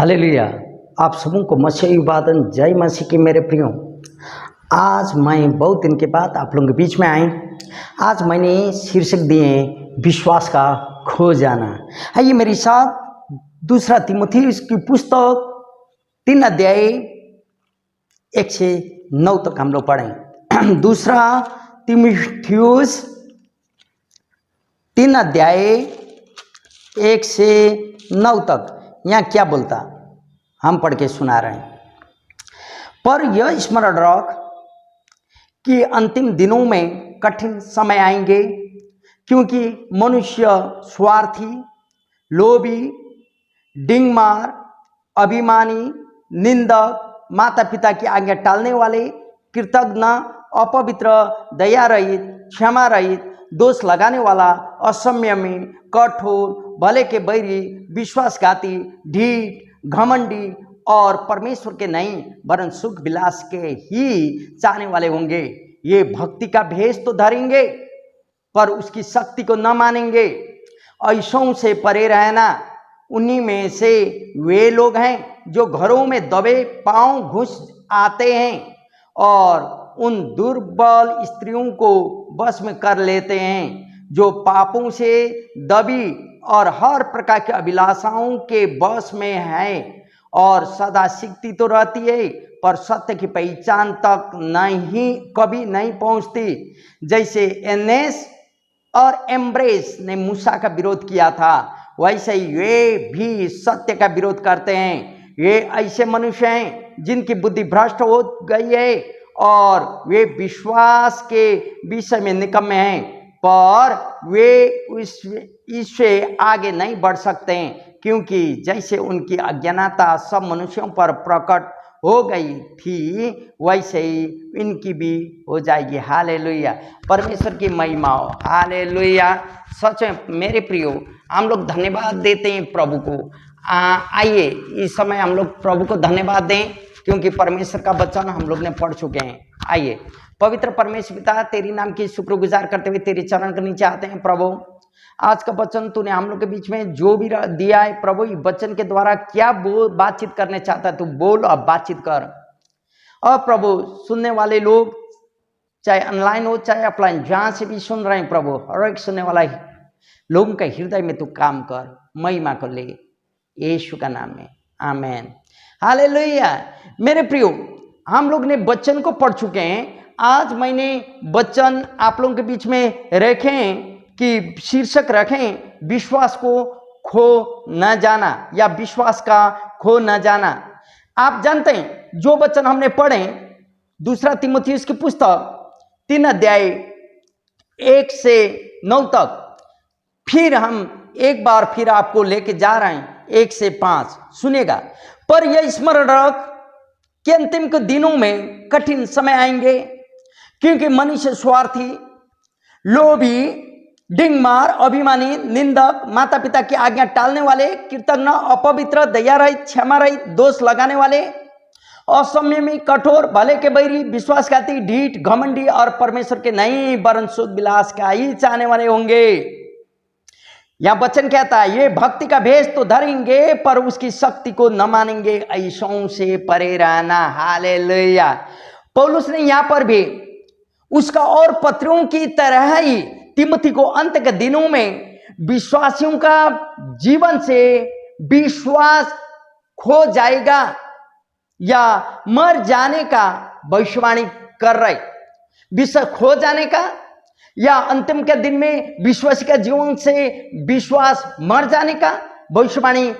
Hallelujah. आप सबों को मसीह इबादत जय मसीह की मेरे प्रियो। आज मैं बहुत दिन के बाद आप लोगों के बीच में आए। आज मैंने शीर्षक दिए विश्वास का खो जाना। आइए मेरे साथ दूसरा तीमुथियुस की पुस्तक 3 अध्याय 1 से 9 तक हम लोग पढ़ें। दूसरा तीमुथियुस 3 अध्याय 1 से 9 तक यहाँ क्या बोलता हम पढ़ के सुना रहे हैं। पर यह स्मरण रख कि अंतिम दिनों में कठिन समय आएंगे, क्योंकि मनुष्य स्वार्थी, लोभी, डिंगमार, अभिमानी, निंदक, माता पिता की आज्ञा टालने वाले, कृतज्ञ, अपवित्र, दया रहित, क्षमा रहित, दोष लगाने वाला, असंयमी, कठोर, भले के बैरी, विश्वासघाती, ढीठ, घमंडी और परमेश्वर के नहीं वरन सुख विलास के ही चाहने वाले होंगे। ये भक्ति का भेष तो धरेंगे पर उसकी शक्ति को न मानेंगे। ऐसों से परे रहना। उन्हीं में से वे लोग हैं जो घरों में दबे पांव घुस आते हैं और उन दुर्बल स्त्रियों को बस में कर लेते हैं, जो पापों से दबी और हर प्रकार की अभिलाषाओं के बस में है और सदा सीखती तो रहती है पर सत्य की पहचान तक कभी नहीं पहुंचती। जैसे एनेस और एम्ब्रेस ने मूसा का विरोध किया था, वैसे ही वे भी सत्य का विरोध करते हैं। ये ऐसे मनुष्य हैं जिनकी बुद्धि भ्रष्ट हो गई है और वे विश्वास के विषय में निकम्मे हैं, पर वे इससे आगे नहीं बढ़ सकते हैं, क्योंकि जैसे उनकी अज्ञानता सब मनुष्यों पर प्रकट हो गई थी वैसे ही इनकी भी हो जाएगी। हालेलुया, परमेश्वर की महिमा हो। हालेलुया। सच में मेरे प्रियो, हम लोग धन्यवाद देते हैं प्रभु को। आइए इस समय हम लोग प्रभु को धन्यवाद दें, क्योंकि परमेश्वर का वचन हम लोग ने पढ़ चुके हैं। आइए पवित्र परमेश्वर पिता, तेरी नाम की शुक्रगुजार करते हुए तेरे चरण के नीचे आते हैं। प्रभु, आज का वचन तूने हम लोग के बीच में जो भी दिया है प्रभु, इस वचन के द्वारा क्या बातचीत करने चाहता है तू बोल और बातचीत कर। और प्रभु, सुनने वाले लोग चाहे ऑनलाइन हो चाहे ऑफलाइन, जहां से भी सुन रहे हैं प्रभु, हर एक सुनने वाला लोगों के हृदय में तू काम कर, महिमा को ले, यीशु का नाम में, आमीन। हालेलुया। मेरे प्रियो, हम लोग ने वचन को पढ़ चुके हैं। आज मैंने वचन आप लोगों के बीच में रखें कि शीर्षक रखें विश्वास को खो न जाना या विश्वास का खो न जाना। आप जानते हैं जो वचन हमने पढ़े दूसरा तीमुथियुस की पुस्तक 3 अध्याय 1 से 9 तक, फिर हम एक बार फिर आपको लेके जा रहे हैं 1 से 5। सुनेगा। पर यह स्मरण रख कि अंतिम के दिनों में कठिन समय आएंगे, क्योंकि मनुष्य स्वार्थी, लोभी, डिंगमार, अभिमानी, निंदक, माता पिता की आज्ञा टालने वाले, कृतज्ञ, अपवित्र, दया रहित, क्षमा रहित, दोष लगाने वाले, असंयमी, कठोर, भले के बैरी, विश्वासघाती, ढीठ, घमंडी और परमेश्वर के नहीं वरन सुख विलास का ही चाहने वाले होंगे। यह वचन कहता है ये भक्ति का भेष तो धरेंगे पर उसकी शक्ति को न मानेंगे। ऐसों से परे रहना। हालेलुया। पौलुस ने यहां पर भी उसका और पत्रों की तरह ही तिमोथी को अंत के दिनों में विश्वासियों का जीवन से विश्वास खो जाएगा या मर जाने का भविष्यवाणी कर रहे। विश्वास खो जाने का या अंतिम के दिन में विश्वासी का जीवन से विश्वास मर जाने का भविष्यवाणी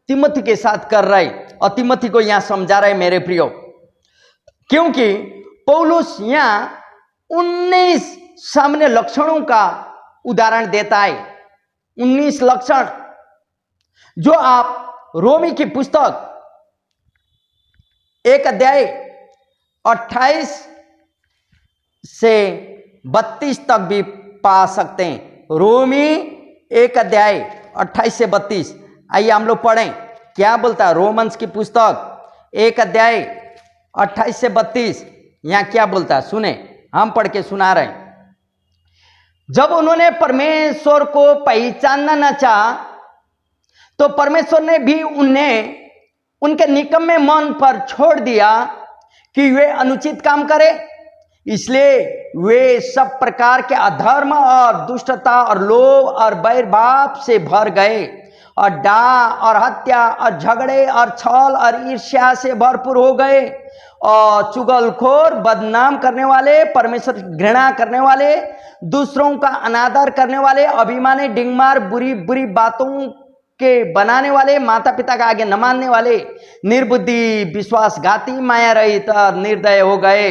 तिमोथी के साथ कर रहे और तिमोथी को यहां समझा रहे मेरे प्रियो, क्योंकि पौलुस यहां 19 सामान्य लक्षणों का उदाहरण देता है। 19 लक्षण जो आप रोमी की पुस्तक 1 अध्याय 28 से 32 तक भी पा सकते हैं। रोमी 1 अध्याय 28 से 32। आइए हम लोग पढ़ें क्या बोलता है। रोमन्स की पुस्तक 1 अध्याय 28 से 32 यहां क्या बोलता है, सुने, हम पढ़ के सुना रहे हैं। जब उन्होंने परमेश्वर को पहचानना न चाहा तो परमेश्वर ने भी उन्हें उनके निकम्मे मन पर छोड़ दिया कि वे अनुचित काम करें, इसलिए वे सब प्रकार के अधर्म और दुष्टता और लोभ और बैर भाव से भर गए और डाह और हत्या और झगड़े और छल और ईर्ष्या से भरपूर हो गए और चुगलखोर, बदनाम करने वाले, परमेश्वर घृणा करने वाले, दूसरों का अनादर करने वाले, अभिमानी, डिंगमार, बुरी बुरी बातों के बनाने वाले, माता पिता का आगे न मानने वाले, निर्बुद्धि, विश्वासघाती, माया रहित और निर्दय हो गए।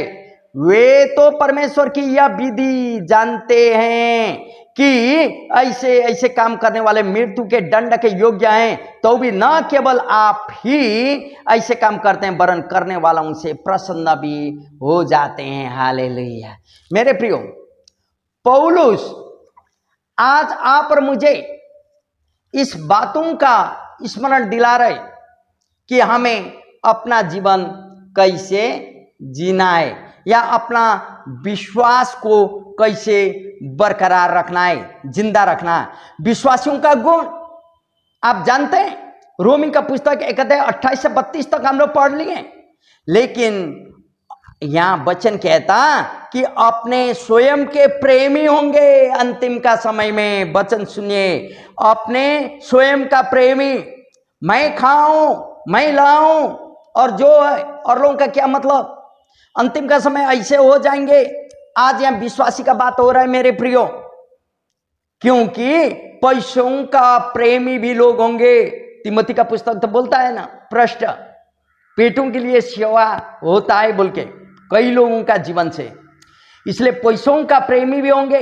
वे तो परमेश्वर की यह विधि जानते हैं कि ऐसे ऐसे काम करने वाले मृत्यु के दंड के योग्य हैं, तो भी न केवल आप ही ऐसे काम करते हैं वरन करने वालों से प्रसन्न भी हो जाते हैं। हालेलुया। मेरे प्रियो, पौलुस आज आप और मुझे इस बातों का स्मरण दिला रहे कि हमें अपना जीवन कैसे जीना है या अपना विश्वास को कैसे बरकरार रखना है, जिंदा रखना है। विश्वासियों का गुण आप जानते हैं, रोमी का पुस्तक 1 अध्याय 28 से 32 तक हम लोग पढ़ लिए, लेकिन यहां वचन कहता कि अपने स्वयं के प्रेमी होंगे अंतिम का समय में। वचन सुनिए, अपने स्वयं का प्रेमी, मैं खाऊं मैं लाऊं और जो है और लोगों का क्या मतलब, अंतिम का समय ऐसे हो जाएंगे। आज यहां विश्वासी का बात हो रहा है मेरे प्रियो, क्योंकि पैसों का प्रेमी भी लोग होंगे। तिमोथी का पुस्तक तो बोलता है ना, पृष्ठ पेटों के लिए सेवा होता है बोल के कई लोगों का जीवन से, इसलिए पैसों का प्रेमी भी होंगे,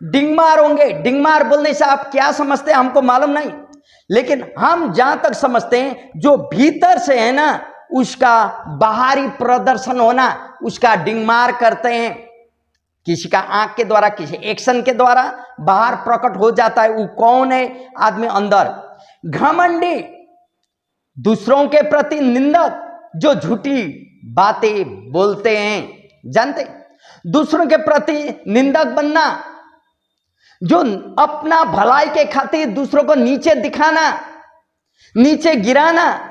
डिंगमार होंगे। डिंगमार बोलने से आप क्या समझते हैं हमको मालूम नहीं, लेकिन हम जहां तक समझते हैं जो भीतर से है ना उसका बाहरी प्रदर्शन होना, उसका डिंगमार करते हैं। किसी का आंख के द्वारा, किसी एक्शन के द्वारा बाहर प्रकट हो जाता है वो कौन है आदमी अंदर। घमंडी, दूसरों के प्रति निंदक, जो झूठी बातें बोलते हैं, जानते, दूसरों के प्रति निंदक बनना, जो अपना भलाई के खातिर दूसरों को नीचे दिखाना, नीचे गिराना।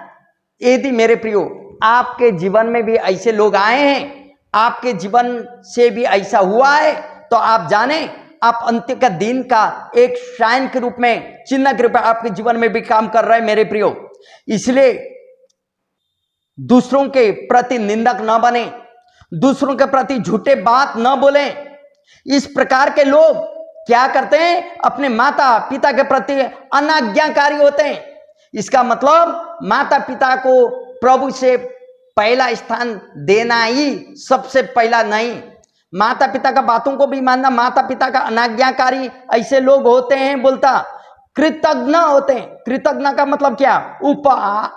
यदि मेरे प्रियो आपके जीवन में भी ऐसे लोग आए हैं, आपके जीवन से भी ऐसा हुआ है, तो आप जाने आप अंत्य का दिन का एक साइन के रूप में, चिन्ह के रूप में आपके जीवन में भी काम कर रहे हैं मेरे प्रियो। इसलिए दूसरों के प्रति निंदक न बने, दूसरों के प्रति झूठे बात न बोलें। इस प्रकार के लोग क्या करते हैं, अपने माता पिता के प्रति अनाज्ञाकारी होते हैं। इसका मतलब माता पिता को प्रभु से पहला स्थान देना ही सबसे पहला नहीं, माता पिता का बातों को भी मानना। माता पिता का अनाज्ञाकारी ऐसे लोग होते हैं, बोलता कृतज्ञ होते हैं। कृतज्ञ का मतलब क्या,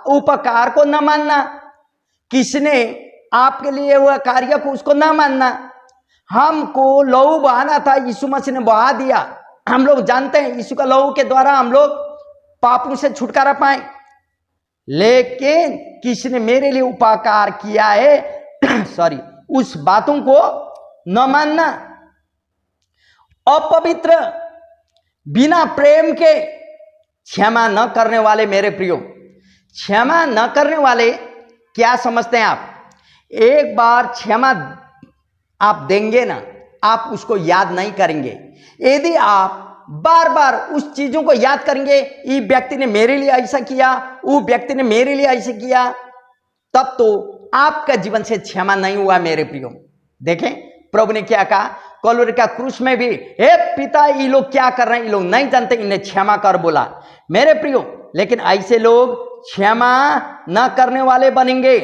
उपकार को न मानना, किसने आपके लिए हुआ कार्य को उसको ना मानना। हमको लहू बहाना था, यीशु मसीह ने बहा दिया। हम लोग जानते हैं यीशु का लहू के द्वारा हम लोग पापों से छुटकारा पाए, लेकिन किसने मेरे लिए उपकार किया है सॉरी, उस बातों को न मानना। अपवित्र, बिना प्रेम के क्षमा न करने वाले मेरे प्रियो, क्षमा न करने वाले क्या समझते हैं आप, एक बार क्षमा आप देंगे ना, आप उसको याद नहीं करेंगे। यदि आप बार बार उस चीजों को याद करेंगे, ये व्यक्ति ने मेरे लिए ऐसा किया, वो व्यक्ति ने मेरे लिए ऐसा किया, तब तो आपका जीवन से क्षमा नहीं हुआ मेरे प्रियो। देखें प्रभु ने क्या कहा कलवरी का क्रूस में भी, हे पिता ये लोग क्या कर रहे हैं, ये लोग नहीं जानते, इन्हें क्षमा कर बोला मेरे प्रियो। लेकिन ऐसे लोग क्षमा न करने वाले बनेंगे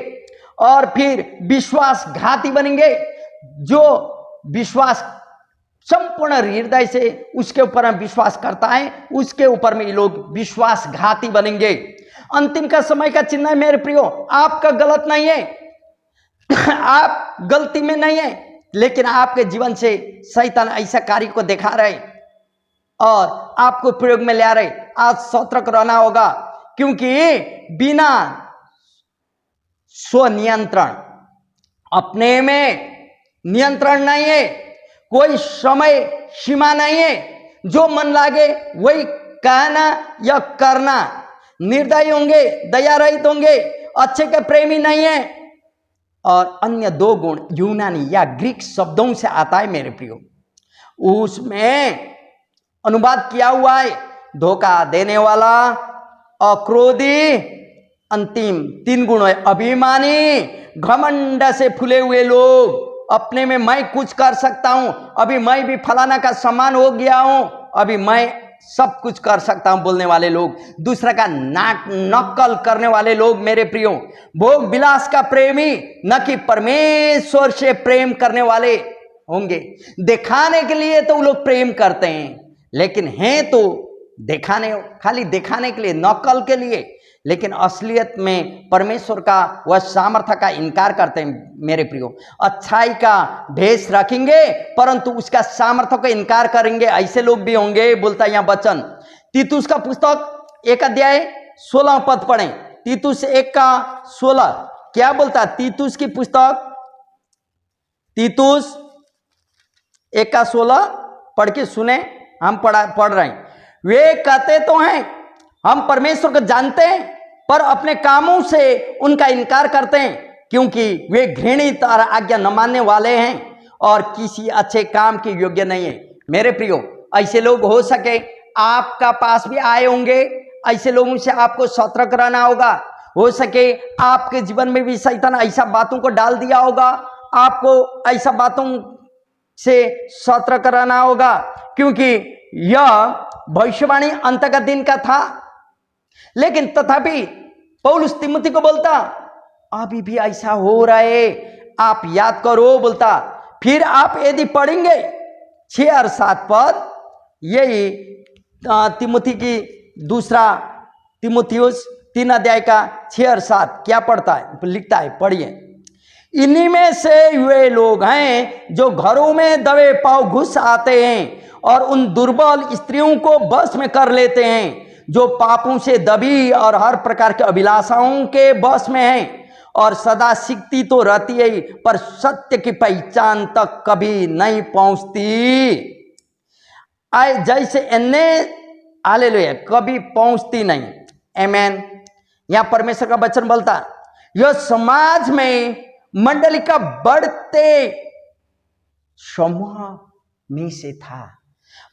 और फिर विश्वासघाती बनेंगे। जो विश्वास संपूर्ण हृदय से उसके ऊपर हम विश्वास करता है, उसके ऊपर में ये लोग विश्वासघाती बनेंगे। अंतिम का समय का चिन्ह है मेरे प्रियो, आपका गलत नहीं है आप गलती में नहीं है, लेकिन आपके जीवन से शैतान ऐसा कार्य को दिखा रहे और आपको प्रयोग में ले आ रहे। आज सतर्क रहना होगा, क्योंकि बिना स्वनियंत्रण, अपने में नियंत्रण नहीं है, कोई समय सीमा नहीं है, जो मन लागे वही कहना या करना। निर्दयी होंगे, दया रहित होंगे अच्छे के प्रेमी नहीं है। और अन्य दो गुण यूनानी या ग्रीक शब्दों से आता है मेरे प्रियो, उसमें अनुवाद किया हुआ है धोखा देने वाला, अक्रोधी, अंतिम तीन गुण है अभिमानी, घमंड से फूले हुए लोग, अपने में मैं कुछ कर सकता हूं, अभी मैं भी फलाना का समान हो गया हूं, अभी मैं सब कुछ कर सकता हूं बोलने वाले लोग, दूसरा का नकल करने वाले लोग मेरे प्रियो, भोग विलास का प्रेमी, न कि परमेश्वर से प्रेम करने वाले होंगे। दिखाने के लिए तो वो लोग प्रेम करते हैं, लेकिन हैं तो दिखाने, खाली दिखाने के लिए, नकल के लिए, लेकिन असलियत में परमेश्वर का वह सामर्थ्य का इनकार करते हैं मेरे प्रियो। अच्छाई का भेष रखेंगे परंतु उसका सामर्थ्य का इनकार करेंगे, ऐसे लोग भी होंगे। बोलता है यहाँ वचन, तीतुस का पुस्तक 1 अध्याय 16 पद पढ़ें, तीतुस 1:16 क्या बोलता है? तीतुस की पुस्तक तीतुस 1:16 पढ़ के सुने, हम पढ़ रहे हैं। वे कहते तो हैं हम परमेश्वर को जानते हैं, पर अपने कामों से उनका इनकार करते हैं, क्योंकि वे घृणित और आज्ञा न मानने वाले हैं और किसी अच्छे काम के योग्य नहीं है। मेरे प्रियो, ऐसे लोग हो सके आपका पास भी आए होंगे, ऐसे लोगों से आपको सतर्क रहना होगा। हो सके आपके जीवन में भी शैतान ऐसा बातों को डाल दिया होगा, आपको ऐसा बातों से सतर्क रहना होगा, क्योंकि यह भविष्यवाणी अंत का दिन का था। लेकिन तथापि पौलुस तिमुथी को बोलता अभी भी ऐसा हो रहा है, आप याद करो। बोलता फिर आप यदि पढ़ेंगे 6 और 7 पद, यही तिमुथी की दूसरा तिमुथियुस 3 अध्याय का 6 और 7 क्या पढ़ता है, लिखता है, पढ़िए। इन्हीं में से वे लोग हैं जो घरों में दबे पांव घुस आते हैं और उन दुर्बल स्त्रियों को बस में कर लेते हैं, जो पापों से दबी और हर प्रकार के अभिलाषाओं के बस में हैं, और सदा सीखती तो रहती है पर सत्य की पहचान तक कभी नहीं पहुंचती। आए जैसे एने हालेलुया, कभी पहुंचती नहीं। आमेन। यहां परमेश्वर का वचन बोलता यह समाज में मंडली का बढ़ते समूह में से था।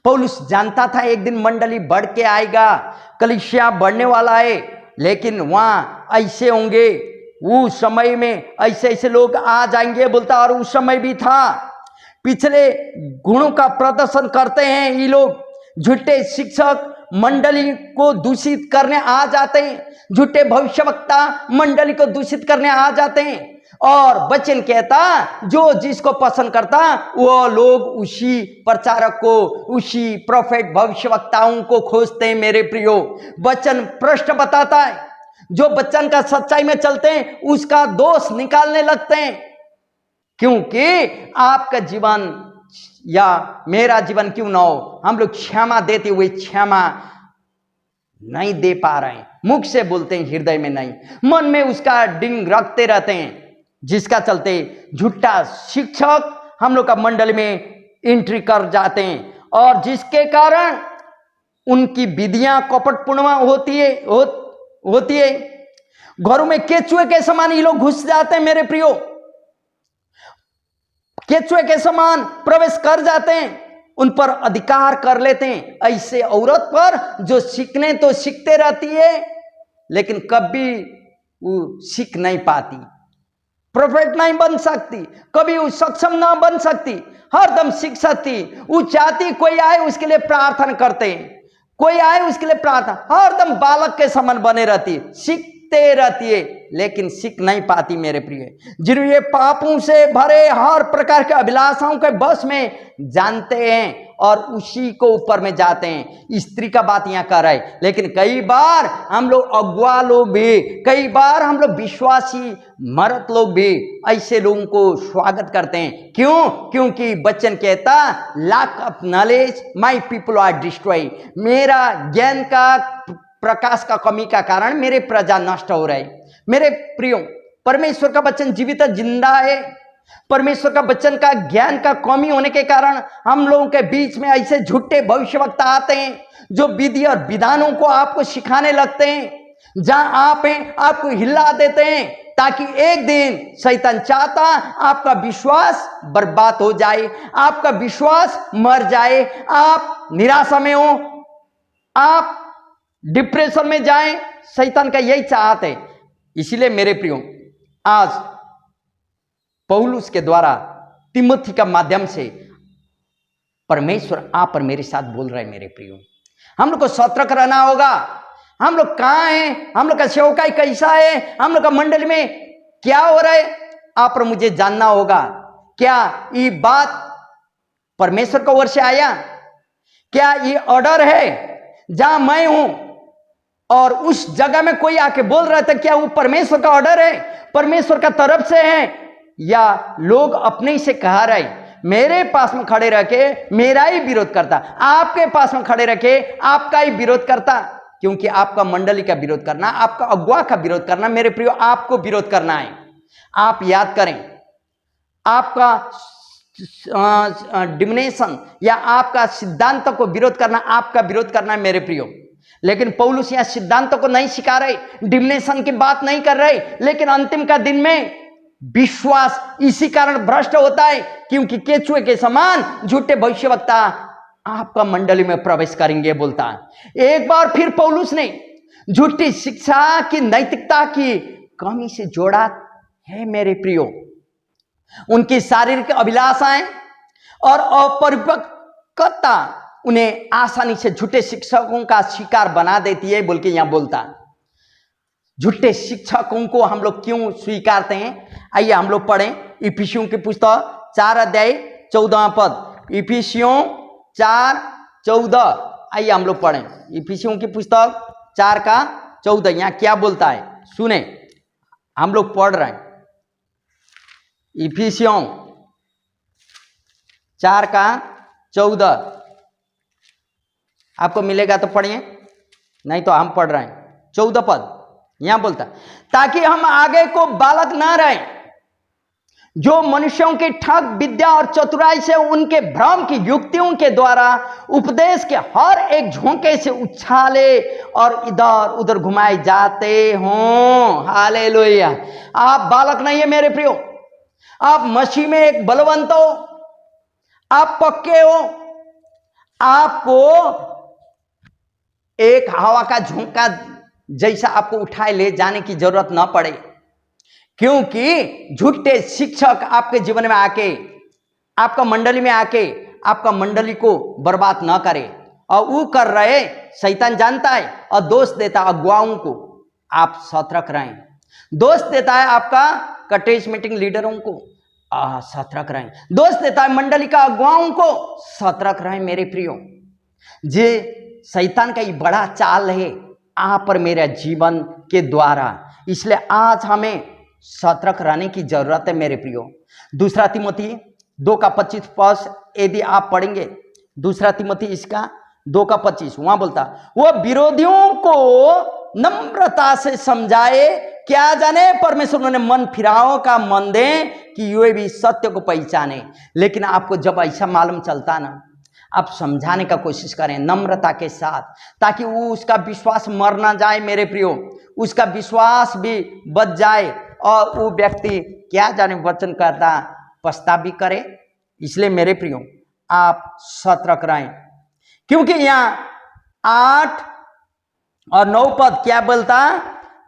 पौलुस जानता था एक दिन मंडली बढ़ के आएगा, कलीसिया बढ़ने वाला है, लेकिन वहां ऐसे होंगे, उस समय में ऐसे ऐसे लोग आ जाएंगे बोलता। और उस समय भी था। पिछले गुणों का प्रदर्शन करते हैं ये लोग, झूठे शिक्षक मंडली को दूषित करने आ जाते हैं, झूठे भविष्यवक्ता मंडली को दूषित करने आ जाते हैं। और वचन कहता जो जिसको पसंद करता वो लोग उसी प्रचारक को, उसी प्रोफेट भविष्यवक्ताओं को खोजते हैं। मेरे प्रियो, वचन प्रश्न बताता है, जो वचन का सच्चाई में चलते हैं उसका दोष निकालने लगते हैं, क्योंकि आपका जीवन या मेरा जीवन क्यों ना हो, हम लोग क्षमा देते हुए क्षमा नहीं दे पा रहे हैं। मुख से बोलते हैं, हृदय में नहीं, मन में उसका डिंग रखते रहते हैं, जिसका चलते झूठा शिक्षक हम लोग का मंडल में एंट्री कर जाते हैं, और जिसके कारण उनकी विधियां कपटपूर्ण होती है। घरों में केचुए के समान ये लोग घुस जाते हैं। मेरे प्रियो, केचुए के समान प्रवेश कर जाते हैं, उन पर अधिकार कर लेते हैं। ऐसे औरत पर जो सीखने तो सीखते रहती है, लेकिन कभी वो सीख नहीं पाती, प्रोफेट नहीं बन सकती, कभी वो सक्षम ना बन सकती, हरदम सीख सकती। वो चाहती कोई आए उसके लिए प्रार्थना करते हैं, कोई आए उसके लिए प्रार्थना, हरदम बालक के समान बने रहती, सीखते रहती है, लेकिन सीख नहीं पाती। मेरे प्रिय, जिन्हें पापों से भरे हर प्रकार के अभिलाषाओं के बस में जानते हैं और उसी को ऊपर में जाते हैं। स्त्री का बात यहाँ कर रहा है, लेकिन कई बार हम लोग अगुआ लोग भी, कई बार हम लोग विश्वासी मर्द लोग भी ऐसे लोगों को स्वागत करते हैं। क्यों? क्योंकि वचन कहता lack of knowledge my people are destroy, मेरा ज्ञान का प्रकाश का कमी का कारण मेरे प्रजा नष्ट हो रहे। मेरे प्रियो, परमेश्वर का वचन जीवित जिंदा है। परमेश्वर का वचन का ज्ञान का कमी होने के कारण हम लोगों के बीच में ऐसे झूठे भविष्यवक्ता आते हैं, जो विधि और विधानों को आपको सिखाने लगते हैं, जहां आप हैं आपको हिला देते हैं, ताकि एक दिन शैतान चाहता आपका विश्वास बर्बाद हो जाए, आपका विश्वास मर जाए, आप निराशा में हो, आप डिप्रेशन में जाएं। शैतान का यही चाहत है। इसीलिए मेरे प्रियो, आज पौलुस के द्वारा तिमोथी का माध्यम से परमेश्वर आप और मेरे साथ बोल रहे हैं। मेरे प्रियो, हम लोग को सतर्क रहना होगा। हम लोग कहाँ हैं, हम लोग का सेवकाई कैसा है, हम लोग का मंडल में क्या हो रहा है, आप और मुझे जानना होगा। क्या ये बात परमेश्वर की ओर से आया? क्या ये ऑर्डर है जहां मैं हूं और उस जगह में कोई आके बोल रहा था, क्या वो परमेश्वर का ऑर्डर है, परमेश्वर का तरफ से है, या लोग अपने ही से कहा रहे, मेरे पास में खड़े रह के मेरा ही विरोध करता, आपके पास में खड़े रह के आपका ही विरोध करता? क्योंकि आपका मंडली का विरोध करना, आपका अगुआ का विरोध करना, मेरे प्रियो, आपको विरोध करना है। आप याद करें, आपका डिमिनेशन या आपका सिद्धांतों को विरोध करना, आपका विरोध करना है मेरे प्रियो। लेकिन पौलुस यहां सिद्धांतों को नहीं सिखा रहे, डिमिनेशन की बात नहीं कर रहे, लेकिन अंतिम का दिन में विश्वास इसी कारण भ्रष्ट होता है क्योंकि केचुए के समान झूठे भविष्यवक्ता आपका मंडली में प्रवेश करेंगे बोलता है। एक बार फिर पौलुस ने झूठी शिक्षा की नैतिकता की कमी से जोड़ा है मेरे प्रियो। उनकी शारीरिक अभिलाषाएं और अपरिपक्वता उन्हें आसानी से झूठे शिक्षकों का शिकार बना देती है बोल के यहां बोलता। झूठे शिक्षकों को हम लोग क्यों स्वीकारते हैं? आइए हम लोग पढ़ें इफिसियों की पुस्तक 4 अध्याय 14 पद। इफिसियों 4:14। आइए हम लोग पढ़ें इफिसियों की पुस्तक 4 का 14। यहां क्या बोलता है सुने, हम लोग पढ़ रहे हैं। इफिसियों 4 का 14 आपको मिलेगा तो पढ़िए, नहीं तो हम पढ़ रहे हैं 14 पद। यहां बोलता ताकि हम आगे को बालक ना रहे जो मनुष्यों की ठग विद्या और चतुराई से उनके भ्रम की युक्तियों के द्वारा उपदेश के हर एक झोंके से उछाले और इधर उधर घुमाए जाते हों। हालेलुया। आप बालक नहीं है मेरे प्रियो, आप मसीह में एक बलवंत हो, आप पक्के हो। आपको एक हवा का झोंका जैसा आपको उठाए ले जाने की जरूरत ना पड़े, क्योंकि झूठे शिक्षक आपके जीवन में आके, आपका मंडली में आके आपका मंडली को बर्बाद ना करे। और वो कर रहे, शैतान जानता है और दोष देता अगुवाओं को। आप सतर्क रहें। दोष देता है आपका कटेज मीटिंग लीडरों को, सतर्क रहें। दोष देता है मंडली का अगुवाओं को, सतर्क रहें मेरे प्रियो। जे शैतान का ये बड़ा चाल है आप पर मेरे जीवन के द्वारा, इसलिए आज हमें सतर्क रहने की जरूरत है मेरे प्रियो। 2 तिमोथी 2 का 25 पद यदि आप पढ़ेंगे, 2 तिमोथी इसका 2 का 25, वहां बोलता वो विरोधियों को नम्रता से समझाए, क्या जाने परमेश्वर उन्हें मन फिराओ का मन दे कि ये भी सत्य को पहचाने। लेकिन आपको जब ऐसा मालूम चलता ना, आप समझाने का कोशिश करें नम्रता के साथ, ताकि वो उसका विश्वास मर ना जाए मेरे प्रियो, उसका विश्वास भी बच जाए और वो व्यक्ति क्या जाने वचन करता पछता भी करे। इसलिए मेरे प्रियो आप सतर्क रहें, क्योंकि यहाँ 8 और 9 पद क्या बोलता,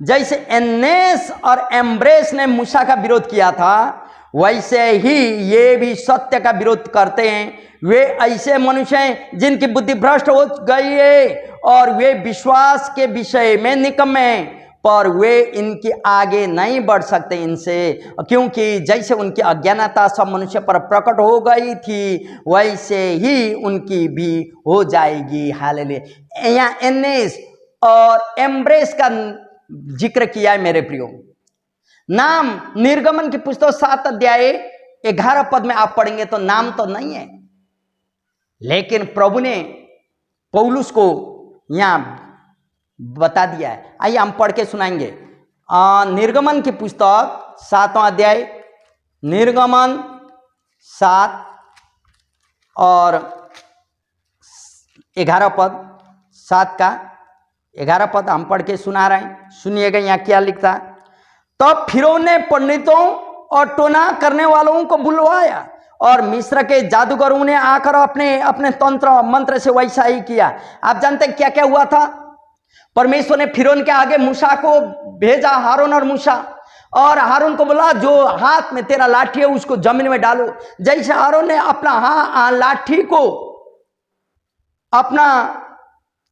जैसे एनेस और एम्ब्रेस ने मूसा का विरोध किया था वैसे ही ये भी सत्य का विरोध करते हैं। वे ऐसे मनुष्य हैं जिनकी बुद्धि भ्रष्ट हो गई है और वे विश्वास के विषय में निकम्मे हैं, पर वे इनके आगे नहीं बढ़ सकते इनसे, क्योंकि जैसे उनकी अज्ञानता सब मनुष्य पर प्रकट हो गई थी वैसे ही उनकी भी हो जाएगी। हालेलुया। यहाँ एनेस और एम्ब्रेस का जिक्र किया है मेरे प्रियो। नाम निर्गमन की पुस्तक 7 अध्याय 11 पद में आप पढ़ेंगे तो नाम तो नहीं है, लेकिन प्रभु ने पौलुस को यहां बता दिया है। आइए हम पढ़ के सुनाएंगे। निर्गमन की पुस्तक 7वां अध्याय, निर्गमन 7 और 11 पद, 7 का 11 पद हम पढ़ के सुना रहे हैं, सुनिएगा यहाँ क्या लिखता है। तब फिरौन ने पंडितों और टोना करने वालों को बुलवाया और मिस्र के जादूगरों ने आकर अपने अपने तंत्र मंत्र से वैसा ही किया। आप जानते हैं क्या क्या हुआ था? परमेश्वर ने फिरौन के आगे मूसा को भेजा, हारून और मूसा, और हारून को बोला जो हाथ में तेरा लाठी है उसको जमीन में डालो। जैसे हारून ने अपना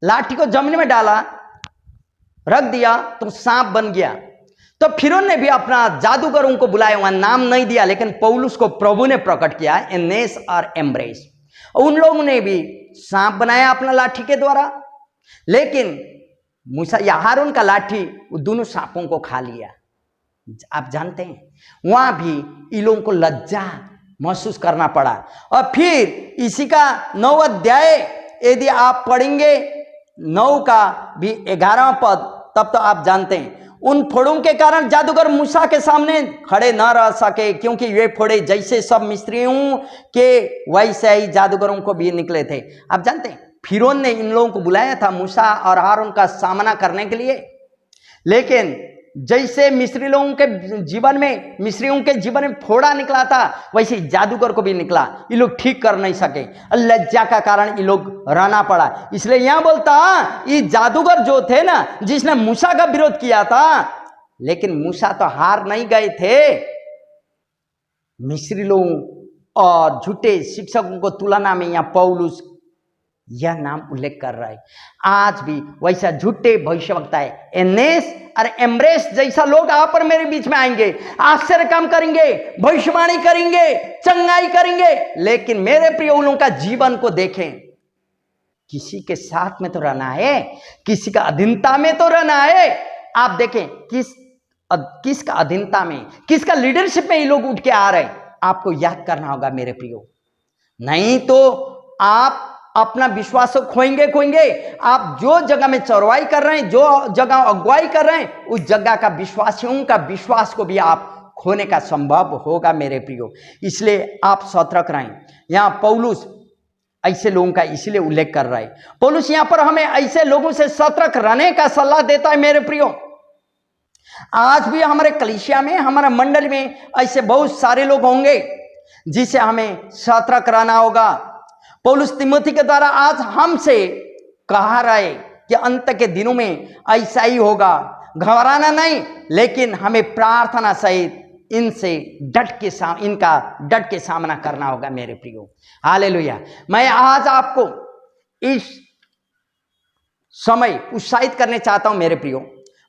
लाठी को जमीन में डाला, रख दिया, तो सांप बन गया। तो फिरौन ने भी अपना जादूगरों को बुलाया, वहां नाम नहीं दिया, लेकिन पौलुस को प्रभु ने प्रकट किया, एनेस और एम्ब्रेस। उन लोगों ने भी सांप बनाया अपना लाठी के द्वारा, लेकिन मूसा या हारून का लाठी वो दोनों सांपों को खा लिया। आप जानते हैं वहां भी इन लोगों को लज्जा महसूस करना पड़ा। और फिर इसी का 9 अध्याय यदि आप पढ़ेंगे, 9 का भी 11वां पद, तब तो आप जानते हैं उन फोड़ों के कारण जादूगर मूसा के सामने खड़े न रह सके, क्योंकि ये फोड़े जैसे सब मिस्रियों के वैसे ही जादूगरों को भी निकले थे। आप जानते हैं फिरौन ने इन लोगों को बुलाया था मूसा और हारून का सामना करने के लिए, लेकिन जैसे मिस्रियों के जीवन में फोड़ा निकला था, वैसे जादूगर को भी निकला। ये लोग ठीक कर नहीं सके, लज्जा का कारण ये लोग रहना पड़ा। इसलिए यहां बोलता ये जादूगर जो थे ना, जिसने मूसा का विरोध किया था, लेकिन मूसा तो हार नहीं गए थे। मिस्री लोगों और झूठे शिक्षकों को तुलना में यहां पौलुस यह नाम उल्लेख कर रहा है। आज भी वैसा झूठे भविष्यवक्ता है, एनेस और एम्ब्रेस जैसा लोग आप और मेरे बीच में आएंगे, आश्चर्य काम करेंगे, भविष्यवाणी करेंगे, चंगाई करेंगे, लेकिन मेरे प्रिय उन लोगों का जीवन को देखें। किसी के साथ में तो रहना है, किसी का अधीनता में तो रहना है। आप देखें किसका अधीनता में, किसका लीडरशिप में ये लोग उठ के आ रहे हैं, आपको याद करना होगा मेरे प्रियो। नहीं तो आप अपना विश्वास खोएंगे। आप जो जगह में चौरवाई कर रहे हैं, जो जगह अगुवाई कर रहे हैं, उस जगह का विश्वासियों का विश्वास को भी आप खोने का संभव होगा मेरे प्रियो। इसलिए आप सतर्क रहें। यहां पौलुस ऐसे लोगों का इसलिए उल्लेख कर रहा है। पौलुस यहां पर हमें ऐसे लोगों से सतर्क रहने का सलाह देता है मेरे प्रियो। आज भी हमारे कलीसिया में, हमारे मंडल में ऐसे बहुत सारे लोग होंगे जिसे हमें सतर्क रहना होगा। पौलुस तिमोथी के द्वारा आज हमसे कहा रहा है कि अंत के दिनों में ऐसा ही होगा, घबराना नहीं, लेकिन हमें प्रार्थना सहित इनका डट के सामना करना होगा मेरे प्रियो। हालेलुया। मैं आज आपको इस समय उत्साहित करने चाहता हूं मेरे प्रियो।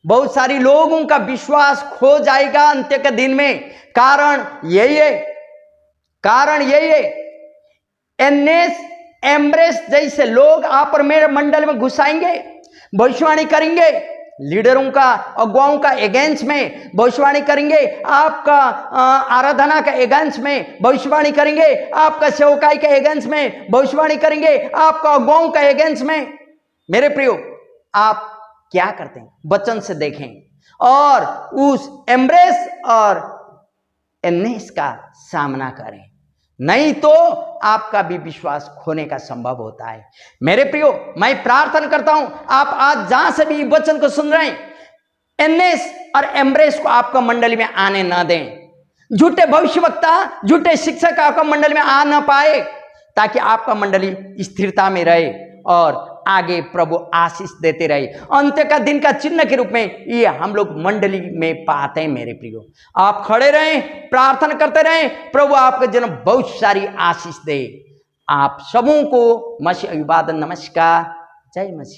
बहुत सारी लोगों का विश्वास खो जाएगा अंत्य के दिन में। कारण यही है एनेस एम्ब्रेस जैसे लोग आप और मेरे मंडल में घुसाएंगे, भविष्यवाणी करेंगे, लीडरों का, अगुवाओं का एगेंस्ट में भविष्यवाणी करेंगे, आपका आराधना का एगेंस्ट में भविष्यवाणी करेंगे, आपका सेवकाई का एगेंस्ट में भविष्यवाणी करेंगे, आपका अगुवाओं का एगेंस्ट में। मेरे प्रियो, आप क्या करते हैं वचन से देखें और उस एम्ब्रेस और एनेस का सामना करें, नहीं तो आपका भी विश्वास खोने का संभव होता है। मेरे प्रियो, मैं प्रार्थना करता हूं आप आज जहां से भी वचन को सुन रहे हैं, एनेस और एम्ब्रेस को आपका मंडली में आने ना दें। झूठे भविष्यवक्ता, झूठे शिक्षक आपका मंडली में आ ना पाए, ताकि आपका मंडली स्थिरता में रहे और आगे प्रभु आशीष देते रहे। अंत्य का दिन का चिन्ह के रूप में ये हम लोग मंडली में पाते हैं मेरे प्रियो। आप खड़े रहें, प्रार्थना करते रहें, प्रभु आपके जन्म बहुत सारी आशीष दे। आप सबों को मसीह अभिवादन, नमस्कार, जय मसीह।